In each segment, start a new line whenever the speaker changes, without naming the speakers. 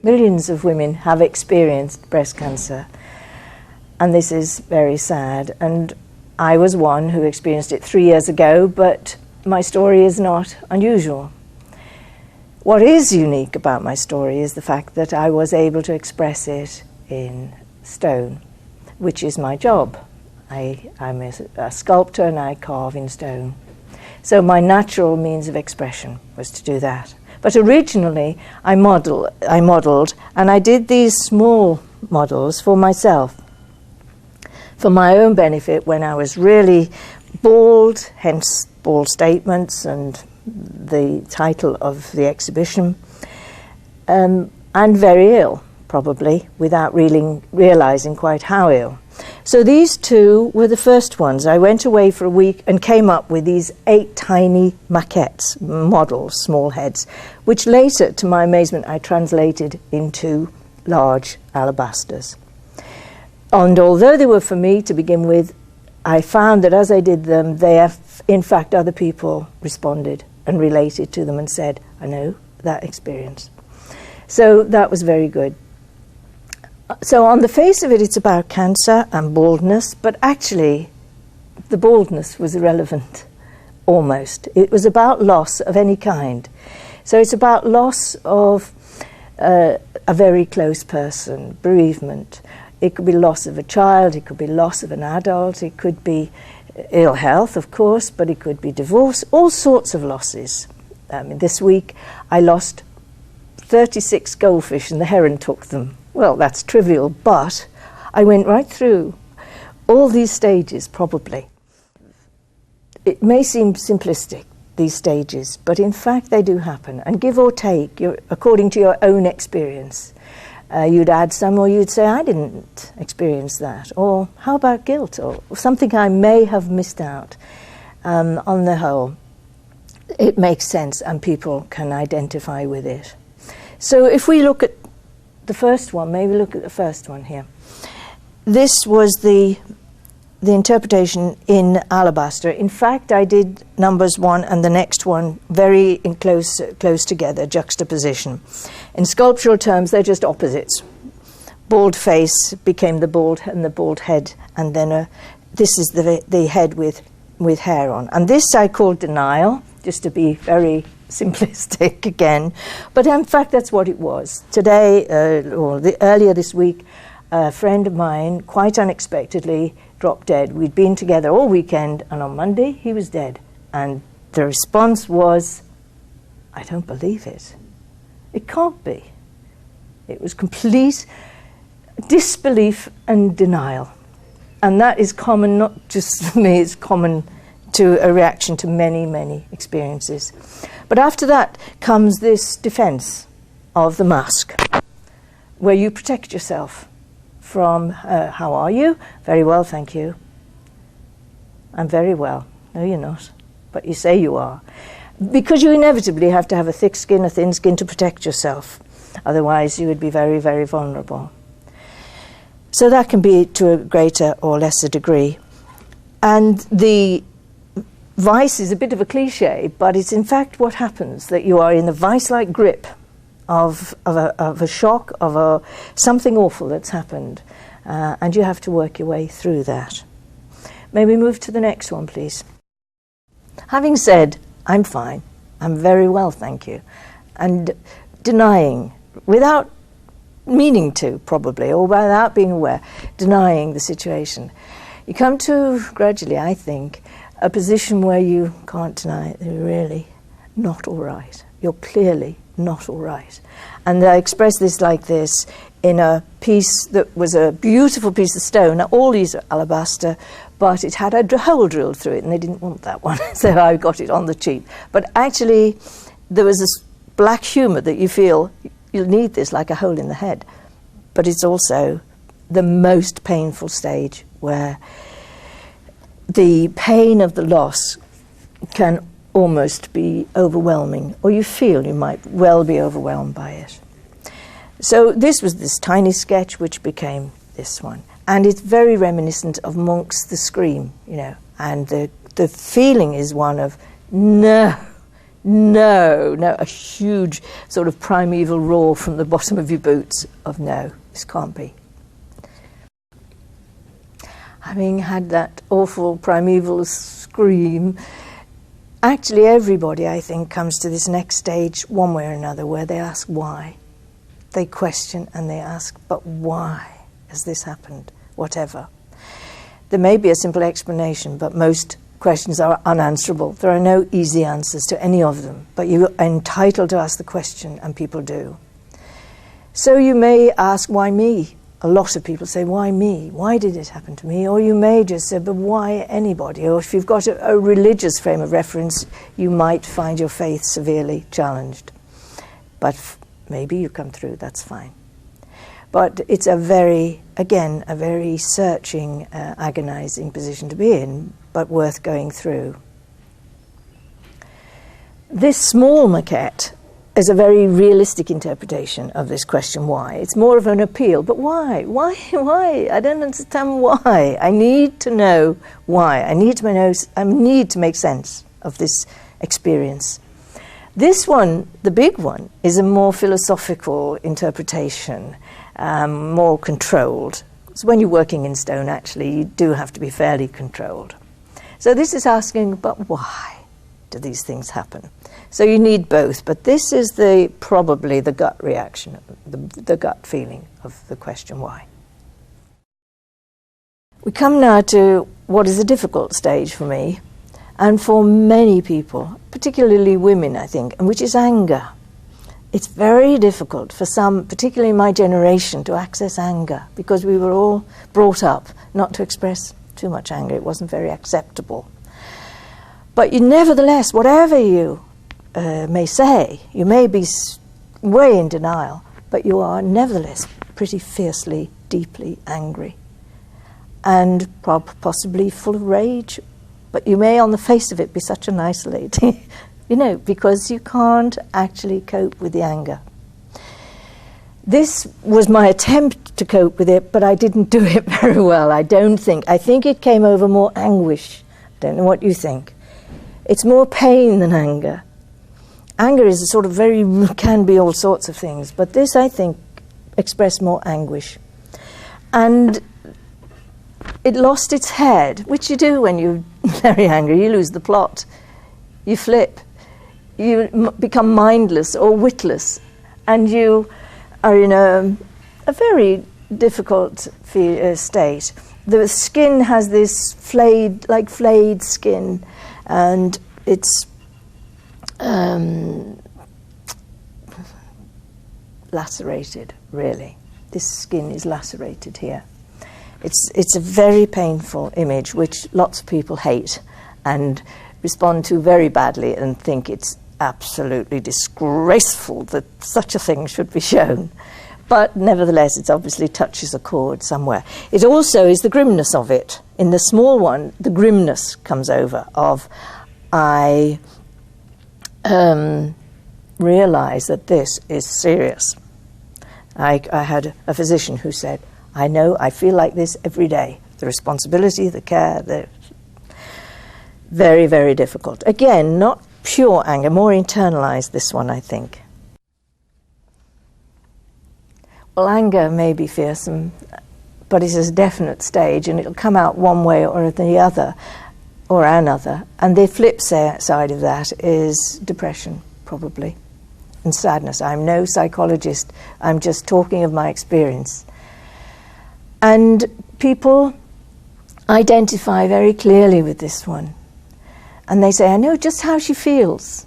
Millions of women have experienced breast cancer, and this is very sad. And I was one who experienced it 3 years ago, but my story is not unusual. What is unique about my story is the fact that I was able to express it in stone, which is my job. I'm a sculptor and I carve in stone. So my natural means of expression was to do that. But originally I modelled, and I did these small models for myself, for my own benefit when I was really bald, hence bald statements and the title of the exhibition, and very ill, probably, without realising quite how ill. So these two were the first ones. I went away for a week and came up with these 8 tiny maquettes, models, small heads, which later, to my amazement, I translated into large alabasters. And although they were for me to begin with, I found that as I did them, in fact, other people responded and related to them and said, I know that experience. So that was very good. So on the face of it, it's about cancer and baldness, but actually the baldness was irrelevant, almost. It was about loss of any kind. So it's about loss of a very close person, bereavement. It could be loss of a child, it could be loss of an adult, it could be ill health, of course, but it could be divorce, all sorts of losses. This week I lost 36 goldfish and the heron took them. Well, that's trivial, but I went right through all these stages, probably. It may seem simplistic, these stages, but in fact they do happen. And give or take, according to your own experience, you'd add some, or you'd say, I didn't experience that. Or how about guilt? Or something I may have missed out. On the whole, it makes sense and people can identify with it. So if we look at the first one, maybe look at the first one here. This was the interpretation in alabaster. In fact, I did numbers 1 and the next one very close together, juxtaposition. In sculptural terms, they're just opposites. Bald face became the bald and the bald head, and then this is the head with hair on. And this I called denial, just to be very simplistic again, but in fact that's what it was. Today, earlier this week, a friend of mine quite unexpectedly dropped dead. We'd been together all weekend, and on Monday he was dead. And the response was, I don't believe it. It can't be. It was complete disbelief and denial. And that is common, not just for me, it's common to a reaction to many, many experiences. But after that comes this defense of the mask, where you protect yourself from, how are you? Very well, thank you. I'm very well. No, you're not. But you say you are. Because you inevitably have to have a thick skin, a thin skin to protect yourself. Otherwise, you would be very, very vulnerable. So that can be to a greater or lesser degree. And the vice is a bit of a cliche, but it's in fact what happens, that you are in the vice-like grip of a shock, of something awful that's happened, and you have to work your way through that. May we move to the next one, please? Having said, I'm fine, I'm very well, thank you, and denying, without meaning to, probably, or without being aware, denying the situation. You come to, gradually, I think, a position where you can't deny it, you're really not all right. You're clearly not all right. And I express this like this in a piece that was a beautiful piece of stone. Now, all these are alabaster, but it had a hole drilled through it, and they didn't want that one, so I got it on the cheap. But actually, there was this black humour that you feel, you'll need this like a hole in the head. But it's also the most painful stage, where the pain of the loss can almost be overwhelming, or you feel you might well be overwhelmed by it. So this was this tiny sketch which became this one. And it's very reminiscent of Munch's The Scream, you know, and the feeling is one of, no, No, no, a huge sort of primeval roar from the bottom of your boots of no, this can't be. Having had that awful primeval scream, actually everybody, I think, comes to this next stage one way or another where they ask why. They question and they ask, but why has this happened? Whatever. There may be a simple explanation, but most questions are unanswerable. There are no easy answers to any of them, but you are entitled to ask the question, and people do. So you may ask, why me? A lot of people say, why me? Why did it happen to me? Or you may just say, but why anybody? Or if you've got a religious frame of reference, you might find your faith severely challenged. But maybe you come through, that's fine. But it's a very searching, agonizing position to be in, but worth going through. This small maquette is a very realistic interpretation of this question, why. It's more of an appeal, but why? Why? I don't understand why. I need to know why. I need to make sense of this experience. This one, the big one, is a more philosophical interpretation, more controlled. So when you're working in stone, actually, you do have to be fairly controlled. So this is asking, but why do these things happen? So you need both, but this is probably the gut reaction, the gut feeling of the question why. We come now to what is a difficult stage for me, and for many people, particularly women, I think, and which is anger. It's very difficult for some, particularly my generation, to access anger, because we were all brought up not to express too much anger. It wasn't very acceptable. But you, nevertheless, whatever you may say, you may be way in denial, but you are nevertheless pretty fiercely, deeply angry, and possibly full of rage. But you may, on the face of it, be such a nice lady, because you can't actually cope with the anger. This was my attempt to cope with it, but I didn't do it very well, I don't think. I think it came over more anguish. I don't know what you think. It's more pain than anger. Anger is a sort of can be all sorts of things, but this, I think, expressed more anguish. And it lost its head, which you do when you're very angry. You lose the plot. You flip. You become mindless or witless, and you are in a very difficult state. The skin has this flayed skin, and it's lacerated, really. This skin is lacerated here. It's a very painful image, which lots of people hate and respond to very badly and think it's absolutely disgraceful that such a thing should be shown. But nevertheless, it obviously touches a chord somewhere. It also is the grimness of it. In the small one, the grimness comes over of, I realize that this is serious. I had a physician who said, I know, I feel like this every day. The responsibility, the care, very, very difficult. Again, not pure anger, more internalized, this one, I think. Well, anger may be fearsome, but it's a definite stage, and it'll come out one way or the other, or another. And the flip side of that is depression, probably, and sadness. I'm no psychologist. I'm just talking of my experience. And people identify very clearly with this one. And they say, I know just how she feels.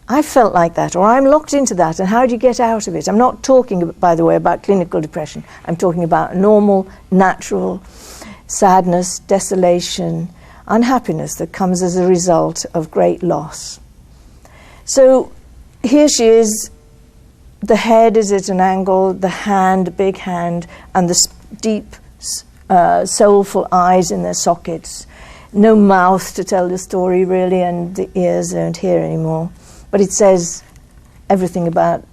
I felt like that, or I'm locked into that, and how do you get out of it? I'm not talking, by the way, about clinical depression. I'm talking about normal, natural sadness, desolation, unhappiness that comes as a result of great loss. So here she is. The head is at an angle, the hand, a big hand, and the deep, soulful eyes in their sockets. No mouth to tell the story, really, and the ears don't hear anymore. But it says everything about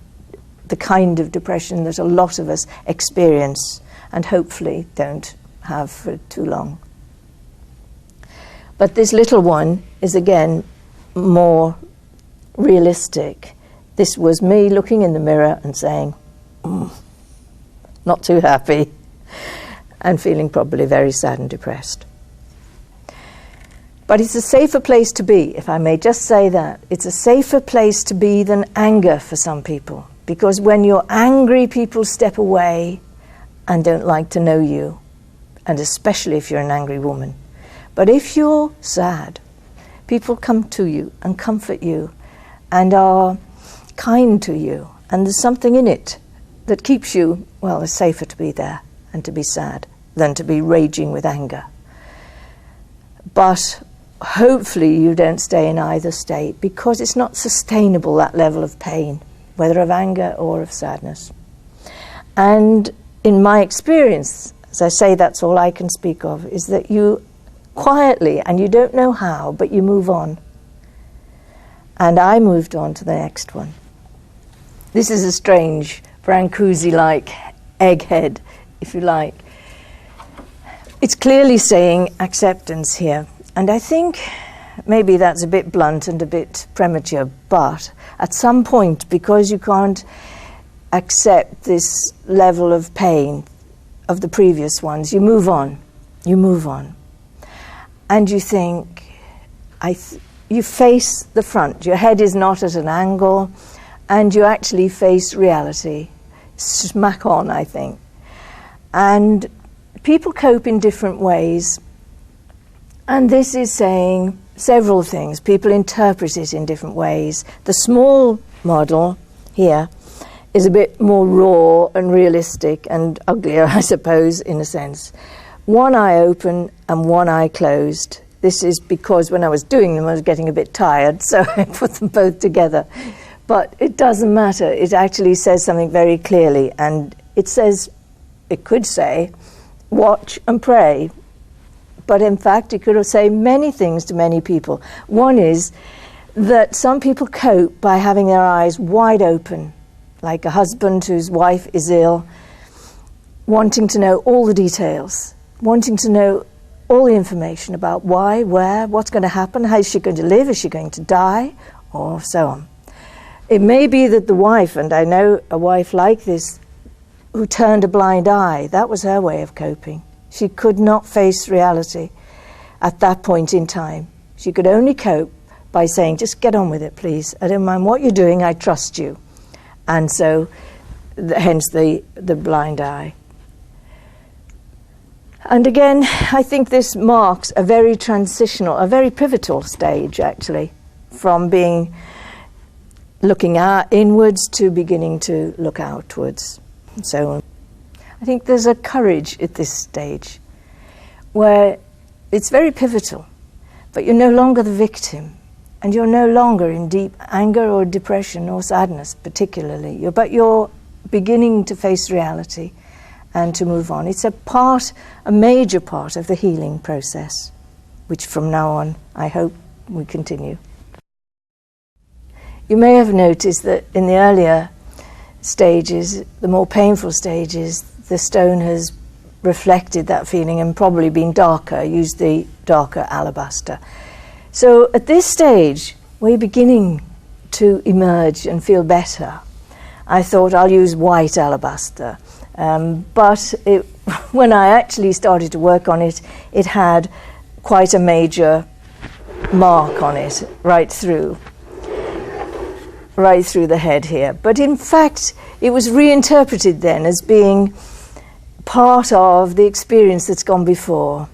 the kind of depression that a lot of us experience and hopefully don't have for too long. But this little one is, again, more realistic. This was me looking in the mirror and saying, not too happy, and feeling probably very sad and depressed. But it's a safer place to be, if I may just say that. It's a safer place to be than anger for some people. Because when you're angry, people step away and don't like to know you. And especially if you're an angry woman. But if you're sad, people come to you and comfort you and are kind to you. And there's something in it that keeps you, well, it's safer to be there and to be sad than to be raging with anger. But hopefully you don't stay in either state, because it's not sustainable, that level of pain, whether of anger or of sadness. And in my experience, as I say, that's all I can speak of, is that you quietly, and you don't know how, but you move on. And I moved on to the next one. This is a strange, Brancusi-like egghead, if you like. It's clearly saying acceptance here. And I think maybe that's a bit blunt and a bit premature, but at some point, because you can't accept this level of pain of the previous ones, you move on. You move on. And you think, you face the front. Your head is not at an angle, and you actually face reality. Smack on, I think. And people cope in different ways. And this is saying several things. People interpret it in different ways. The small model here is a bit more raw and realistic and uglier, I suppose, in a sense. One eye open and one eye closed. This is because when I was doing them, I was getting a bit tired, so I put them both together. But it doesn't matter. It actually says something very clearly. And it says, it could say, watch and pray. But in fact, it could say many things to many people. One is that some people cope by having their eyes wide open, like a husband whose wife is ill, wanting to know all the details, wanting to know all the information about why, where, what's going to happen, how is she going to live, is she going to die, or so on. It may be that the wife, and I know a wife like this, who turned a blind eye, that was her way of coping. She could not face reality at that point in time. She could only cope by saying, just get on with it, please. I don't mind what you're doing, I trust you. And so, hence the blind eye. And again, I think this marks a very transitional, a very pivotal stage, actually, from being looking inwards to beginning to look outwards, and so on. I think there's a courage at this stage where it's very pivotal, but you're no longer the victim, and you're no longer in deep anger or depression or sadness particularly, but you're beginning to face reality and to move on. It's a major part of the healing process, which from now on I hope we continue. You may have noticed that in the earlier stages, the more painful stages, the stone has reflected that feeling and probably been darker, used the darker alabaster. So at this stage, we're beginning to emerge and feel better. I thought I'll use white alabaster, but when I actually started to work on it, it had quite a major mark on it, right through the head here. But in fact, it was reinterpreted then as being part of the experience that's gone before,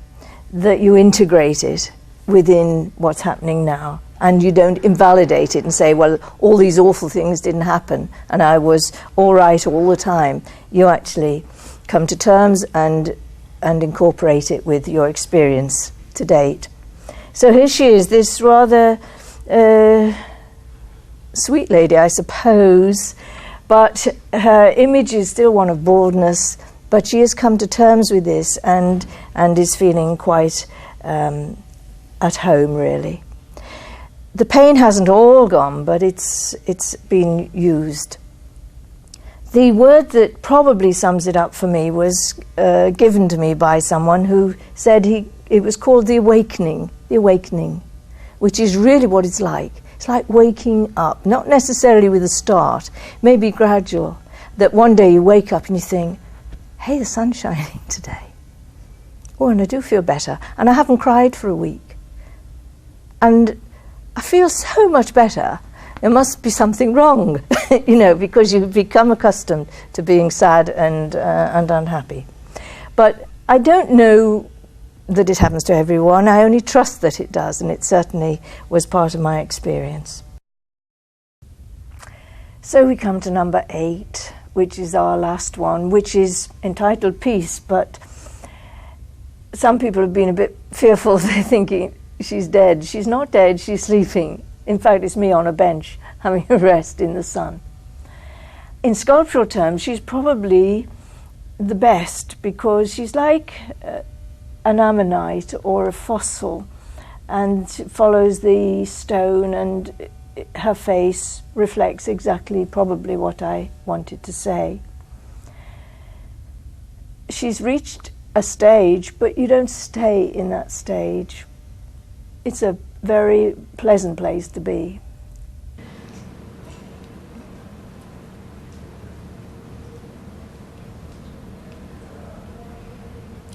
that you integrate it within what's happening now, and you don't invalidate it and say, well, all these awful things didn't happen and I was all right all the time. You actually come to terms and incorporate it with your experience to date. So here she is, this rather sweet lady, I suppose, but her image is still one of baldness, but she has come to terms with this and is feeling quite at home, really. The pain hasn't all gone, but it's been used. The word that probably sums it up for me was given to me by someone who said it was called the awakening, which is really what it's like. It's It's like waking up, not necessarily with a start, maybe gradual, that one day you wake up and you think, hey, the sun's shining today. Oh, and I do feel better. And I haven't cried for a week. And I feel so much better. There must be something wrong, because you've become accustomed to being sad and unhappy. But I don't know that it happens to everyone. I only trust that it does, and it certainly was part of my experience. So we come to number 8, which is our last one, which is entitled Peace, but some people have been a bit fearful. They're thinking she's dead. She's not dead, she's sleeping. In fact, it's me on a bench having a rest in the sun. In sculptural terms, she's probably the best because she's like an ammonite or a fossil and follows the stone, and her face reflects exactly probably what I wanted to say. She's reached a stage, but you don't stay in that stage. It's a very pleasant place to be.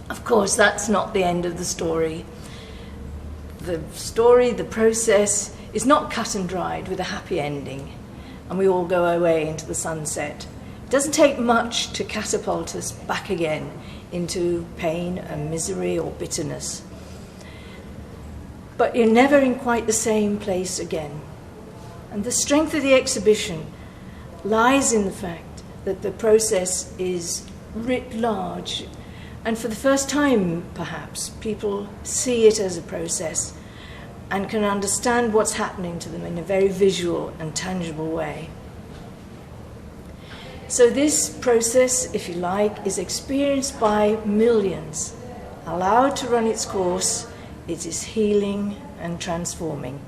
Of course, that's not the end of the story. The story, the process, is not cut and dried with a happy ending, and we all go away into the sunset. It doesn't take much to catapult us back again into pain and misery or bitterness. But you're never in quite the same place again. And the strength of the exhibition lies in the fact that the process is writ large, and for the first time, perhaps, people see it as a process and can understand what's happening to them in a very visual and tangible way. So this process, if you like, is experienced by millions. Allowed to run its course, it is healing and transforming.